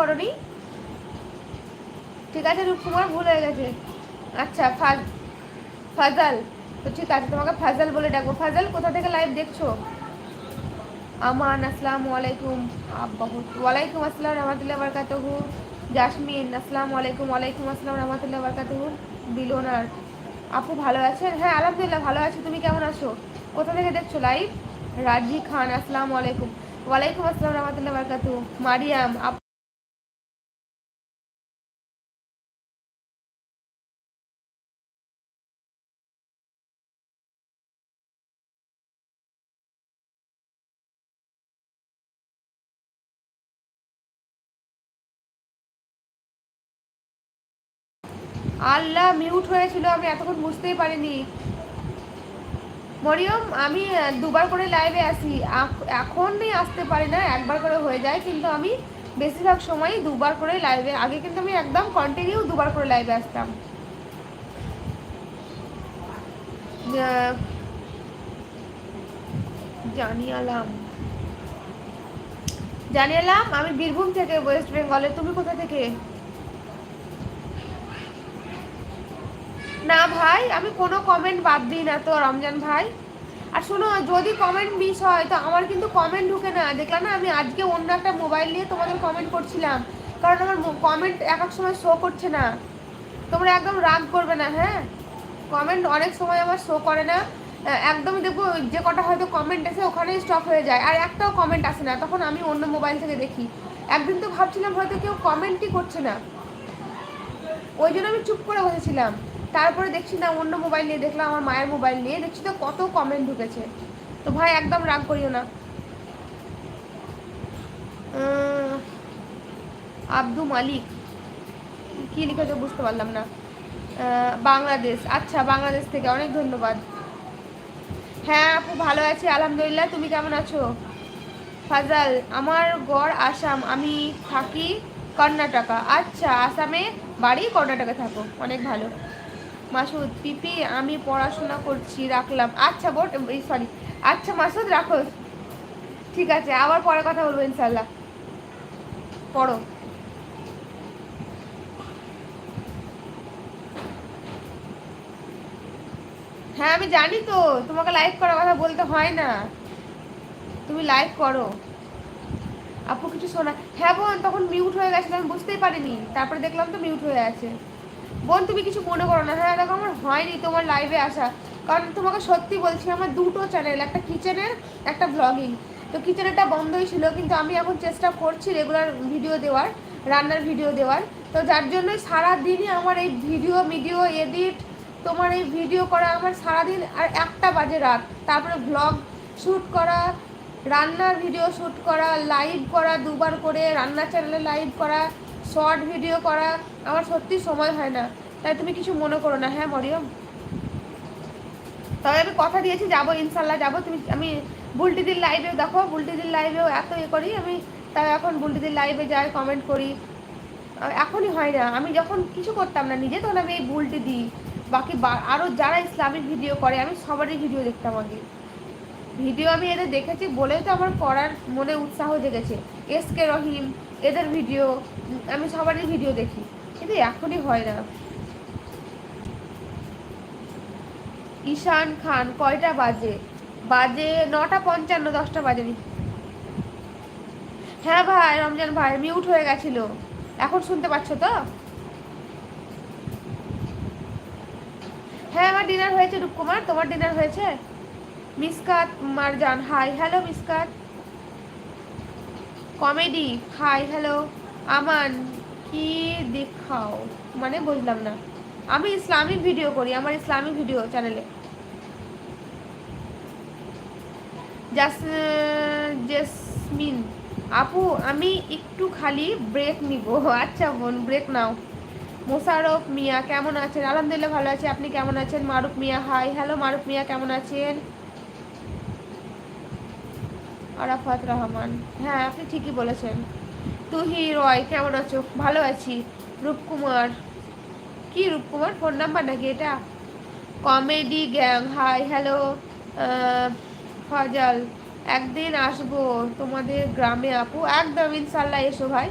করনি? ঠিক আছে রূপকুমার, ভুল হয়ে গেছে। আচ্ছা ফাজাল, তো ঠিক আছে তোমাকে ফাজাল বলে ডাকবো। ফাজাল কোথা থেকে লাইভ দেখছো? আমান আসসালামু আলাইকুম। ওয়ালাইকুম আসসালাম রহমতুল্লাহ বারকাতুহু। জাসমিন আসসালামু আলাইকুম। ওয়ালাইকুম আসসালাম রহমতুল্লাহ বারকাতুহু। বিলোনার আপু ভালো আছেন? হ্যাঁ আলহামদুলিল্লাহ ভালো আছি, তুমি কেমন আছো? কোথা থেকে দেখছো লাইভ? রাজি খান আসসালামু আলাইকুম। ওয়ালাইকুম আসসালাম রহমতুল্লাহ বারকাতুহু। মারিয়াম আল্লাহ মিউট হয়েছিল, আমি এতক্ষণ বুঝতেই পারিনি। মরিয়ম আমি দুবার করে লাইভে আসি, এখনই আসতে পারি না, একবার করে হয়ে যায়, কিন্তু আমি বেশিরভাগ সময়ই দুবার করে লাইভে, আগে কিন্তু আমি একদম কন্টিনিউ দুবার করে লাইভে আসতাম। জানিয়ালাম আমি বীরভূম থেকে, ওয়েস্ট বেঙ্গলে। তুমি কোথা থেকে? না ভাই, আমি কোনো কমেন্ট বাদ দিই না তো রমজান ভাই। আর শোনো, যদি কমেন্ট মিস হয় তো আমার কিন্তু কমেন্ট ঢুকে না, দেখলাম না আমি আজকে অন্য একটা মোবাইল নিয়ে তোমাদের কমেন্ট করছিলাম, কারণ আমার কমেন্ট এক এক সময় শো করছে না। তোমরা একদম রাগ করবে না, হ্যাঁ? কমেন্ট অনেক সময় আমার শো করে না, একদমই দেখবো যে কটা হয়তো কমেন্ট এসে ওখানেই স্টপ হয়ে যায়, আর একটাও কমেন্ট আসে না, তখন আমি অন্য মোবাইল থেকে দেখি। একদিন তো ভাবছিলাম হয়তো কেউ কমেন্টই করছে না, ওই জন্য আমি চুপ করে বসেছিলাম। তারপরে দেখছি না, অন্য মোবাইল নিয়ে দেখলাম, আমার মায়ের মোবাইল নিয়ে দেখছি তো কত কমেন্ট ঢুকেছে। তো ভাই একদম রাগ করিও না। আব্দু মালিক কি লিখেছে বুঝতে পারলাম না। বাংলাদেশ, আচ্ছা বাংলাদেশ থেকে, অনেক ধন্যবাদ। হ্যাঁ আপু ভালো আছি আলহামদুলিল্লাহ, তুমি কেমন আছো? ফাজাল আমার গড় আসাম, আমি থাকি কর্ণাটকা। আচ্ছা আসামে বাড়ি, কর্ণাটকে থাকো, অনেক ভালো। মাসুদ পিপি আমি পড়াশোনা করছি, রাখলাম। আচ্ছা বোট, সরি, আচ্ছা মাসুদ রাখো, ঠিক আছে, আবার পরে কথা বলবো ইনশাল্লাহ। পড়ো। হ্যাঁ আমি জানি তো, তোমাকে লাইভ করার কথা বলতে হয় না, তুমি লাইভ করো। আপু কিছু শোনা, হ্যাঁ বোন তখন মিউট হয়ে গেছিল, আমি বুঝতেই পারিনি, তারপরে দেখলাম তো মিউট হয়ে আছে। বোন তুমি কিছু মনে করো না, হ্যাঁ দেখো আমার হয়নি তোমার লাইভে আসা, কারণ তোমাকে সত্যি বলছি আমার দুটো চ্যানেল, একটা কিচেনের একটা ব্লগিং। তো কিচেনেরটা বন্ধই ছিল, কিন্তু আমি এখন চেষ্টা করছি রেগুলার ভিডিও দেওয়ার, রান্নার ভিডিও দেওয়ার। তো যার জন্যই সারাদিনই আমার এই ভিডিও এডিট, তোমার এই ভিডিও করা আমার সারাদিন, আর 1টা বাজে রাত, তারপরে ব্লগ শ্যুট করা, রান্নার ভিডিও শ্যুট করা, লাইভ করা দুবার করে, রান্নার চ্যানেলে লাইভ করা, শর্ট ভিডিও করা, আমার সত্যি সময় হয় না। তাই তুমি কিছু মনে করো না, হ্যাঁ মরিয়ম? তবে আমি কথা দিয়েছি যাবো, ইনশাল্লাহ যাবো। আমি বুলটিদির লাইভেও দেখো, বুলটিদির লাইভেও এত করি আমি, তাই এখন বুলটিদির লাইভে যাই, কমেন্ট করি। এখনই হয় না, আমি যখন কিছু করতাম না নিজে, তখন আমি এই বুলটি দিই, বাকি আরও যারা ইসলামিক ভিডিও করে আমি সবারই ভিডিও দেখতাম আগে। ভিডিও আমি এদের দেখেছি বলেই তো আমার করার মনে উৎসাহ জেগেছে। এসকে রহিম, এদের ভিডিও, আমি সবারই ভিডিও দেখি, কিন্তু এখনই হয় না। ঈশান খান কয়টা বাজে? বাজে 9:55, 10টা বাজেনি। হ্যাঁ ভাই রমজান ভাই, মিউট হয়ে গেছিল, এখন শুনতে পাচ্ছ তো? হ্যাঁ আমার ডিনার হয়েছে রূপকুমার, তোমার ডিনার হয়েছে? Miskat Marjan hi hello Miskat. Comedy hi hello. Aman কি দেখাও মানে বুঝলাম না। আমি ইসলামিক ভিডিও করি, আমার ইসলামিক ভিডিও চ্যানেলে। জেসমিন আপু আমি একটু খালি ব্রেক নিব। আচ্ছা বোন ব্রেক নাও। মোশারফ মিয়া কেমন আছেন? আলহামদুলিল্লাহ ভালো আছি, আপনি কেমন আছেন? মারুফ মিয়া হাই হ্যালো। মারুফ মিয়া কেমন আছেন? আরাফাত রহমান হ্যাঁ আপনি ঠিকই বলেছেন। তুহি রয় কেমন আছো? ভালো আছি। রূপকুমার কি রূপকুমার ফোন নাম্বার নাকি এটা? Comedy gang hi hello. Fazal একদিন আসবো তোমাদের গ্রামে আপু, একদম ইনশাল্লাহ এসো ভাই।